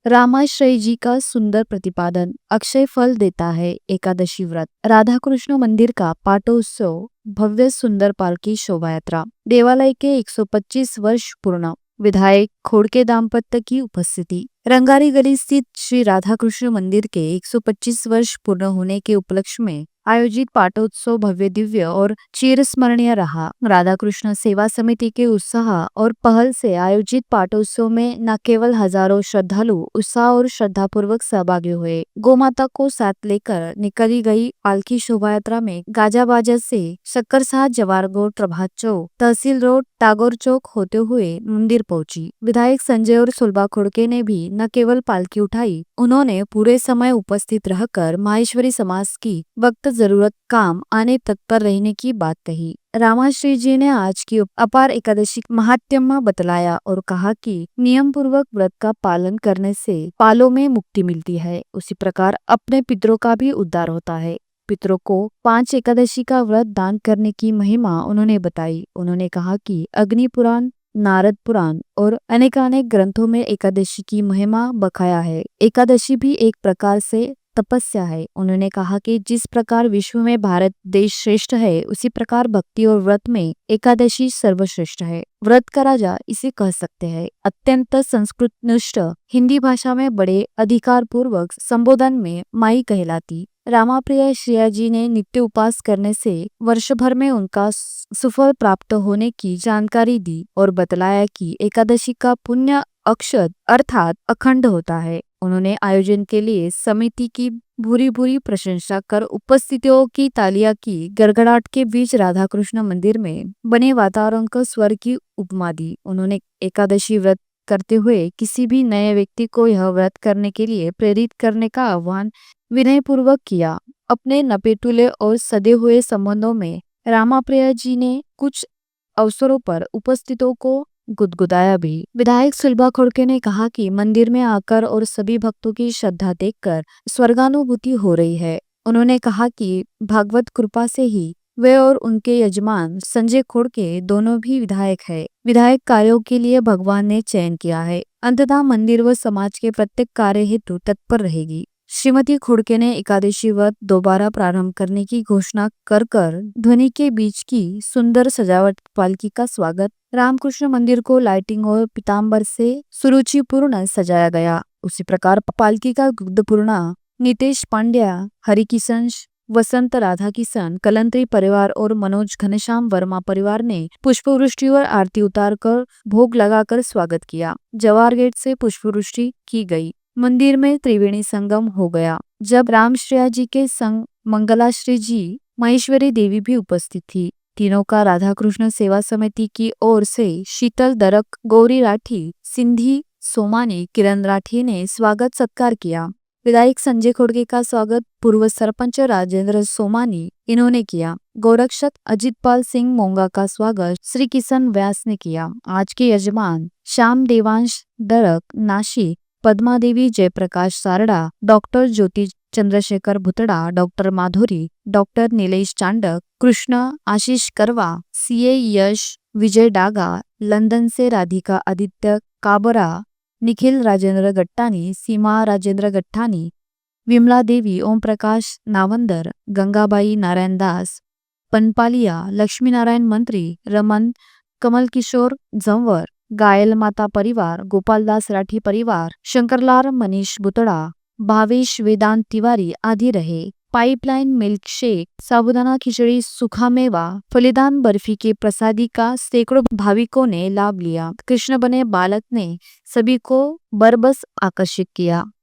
रामाश्रय जी का सुंदर प्रतिपादन। अक्षय फल देता है एकादशी व्रत। राधा कृष्ण मंदिर का पाटोत्सव, भव्य सुंदर पालकी शोभा यात्रा। देवालय के 125 वर्ष पूर्ण। विधायक खोड़के दाम्पत्य की उपस्थिति। रंगारी गली स्थित श्री राधा कृष्ण मंदिर के 125 वर्ष पूर्ण होने के उपलक्ष्य में आयोजित पाटोत्सव भव्य, दिव्य और चिरस्मरणीय रहा। राधा कृष्ण सेवा समिति के उत्साह और पहल से आयोजित पाटोत्सव में न केवल हजारों श्रद्धालु उत्साह और श्रद्धा पूर्वक सहभागी हुए। गोमाता को साथ लेकर निकली गई पालकी शोभा यात्रा में गाजा बाजा से शक्करसाह, जवार रोड, प्रभात चौक, तहसील रोड, टागोर चौक होते हुए मंदिर पहुंची। विधायक संजय और सुलभा खोड़के ने भी न केवल पालकी उठाई, उन्होंने पूरे समय उपस्थित रहकर माहेश्वरी समाज की वक्त जरूरत काम आने तक पर रहने की बात कही। रामाश्री जी ने आज की अपार एकादशी महात्म्य बतलाया और कहा कि नियम पूर्वक व्रत का पालन करने से पालों में मुक्ति मिलती है, उसी प्रकार अपने पितरों का भी उद्धार होता है। पितरों को 5 एकादशी का व्रत दान करने की महिमा उन्होंने बताई। उन्होंने कहा कि अग्नि पुराण, नारद पुराण और अनेकानेक ग्रंथों में एकादशी की महिमा बखाया है। एकादशी भी एक प्रकार से तपस्या है। उन्होंने कहा कि जिस प्रकार विश्व में भारत देश श्रेष्ठ है, उसी प्रकार भक्ति और व्रत में एकादशी सर्वश्रेष्ठ है। व्रत का राजा इसे कह सकते हैं। अत्यंत संस्कृत निष्ठ हिंदी भाषा में बड़े अधिकार पूर्वक संबोधन में माई कहलाती रामाप्रिया श्रेया जी ने नित्य उपास करने से वर्ष भर में उनका सुफल प्राप्त होने की जानकारी दी और बतलाया कि एकादशी का पुण्य अक्षत अर्थात अखंड होता है। उन्होंने आयोजन के लिए समिति की भूरी भूरी प्रशंसा कर उपस्थितियों की तालियां की गड़गड़ाहट के बीच राधा कृष्ण मंदिर में बने वातावरण को स्वर्ग की उपमा दी। उन्होंने एकादशी व्रत करते हुए किसी भी नए व्यक्ति को यह व्रत करने के लिए प्रेरित करने का आह्वान विनयपूर्वक किया। अपने नपेटुले और सदे हुए संबंधों में रामाप्रिया जी ने कुछ अवसरों पर उपस्थितों को गुदगुदाया भी। विधायक सुलभा खोड़के ने कहा कि मंदिर में आकर और सभी भक्तों की श्रद्धा देखकर स्वर्गानुभूति हो रही है। उन्होंने कहा कि भागवत कृपा से ही वे और उनके यजमान संजय खोड़के दोनों भी विधायक है। विधायक कार्यों के लिए भगवान ने चयन किया है। अंततः मंदिर व समाज के प्रत्येक कार्य हेतु तत्पर रहेगी। श्रीमती खोड़के ने एकादशी व्रत दोबारा प्रारंभ करने की घोषणा कर ध्वनि के बीच की सुंदर सजावट पालकी का स्वागत। रामकृष्ण मंदिर को लाइटिंग और पीताम्बर से सुरुचिपूर्ण सजाया गया। उसी प्रकार पालकी का गुदपूर्णा नितेश पांड्या, हरिकिशन, वसंत राधा किशन, कलंत्री परिवार और मनोज घनश्याम वर्मा परिवार ने पुष्पवृष्टि और आरती उतारकर भोग लगाकर स्वागत किया। जवार गेट से पुष्पवृष्टि की गई। मंदिर में त्रिवेणी संगम हो गया। जब रामश्रेया जी के संग मंगलाश्री जी, महेश्वरी देवी भी उपस्थित थी। तीनों का राधा कृष्ण सेवा समिति की ओर से शीतल दरक, गौरी राठी, सिंधी सोमानी, किरण राठी ने स्वागत सत्कार किया। विधायक संजय खोड़के का स्वागत पूर्व सरपंच राजेंद्र सोमानी इन्होंने किया। गौरक्षक अजितपाल सिंह मोंगा का स्वागत श्री किशन व्यास ने किया। आज के यजमान श्याम देवांश दरक, नाशिक, पद्मा देवी जयप्रकाश सारड़ा, डॉक्टर ज्योति चंद्रशेखर भुतड़ा, डॉक्टर माधुरी, डॉक्टर नीलेश चांडक, कृष्ण आशीष करवा, सीए यश विजय डागा, लंदन से राधिका आदित्य काबरा, निखिल राजेंद्र गट्टानी, सीमा राजेंद्र गट्टानी, विमला देवी, ओम प्रकाश नावंदर, गंगाबाई नारायण दास, पनपालिया, लक्ष्मी नारायण मंत्री, रमन कमल किशोर जंवर, गायल माता परिवार, गोपालदास राठी परिवार, शंकरलाल मनीष बुतड़ा, भावेश वेदांत तिवारी आदि रहे। पाइपलाइन मिल्क शेक, साबुदाना खिचड़ी, सूखा मेवा, फलीदान बर्फी के प्रसादी का सैकड़ों भाविकों ने लाभ लिया। कृष्ण बने बालक ने सभी को बरबस आकर्षित किया।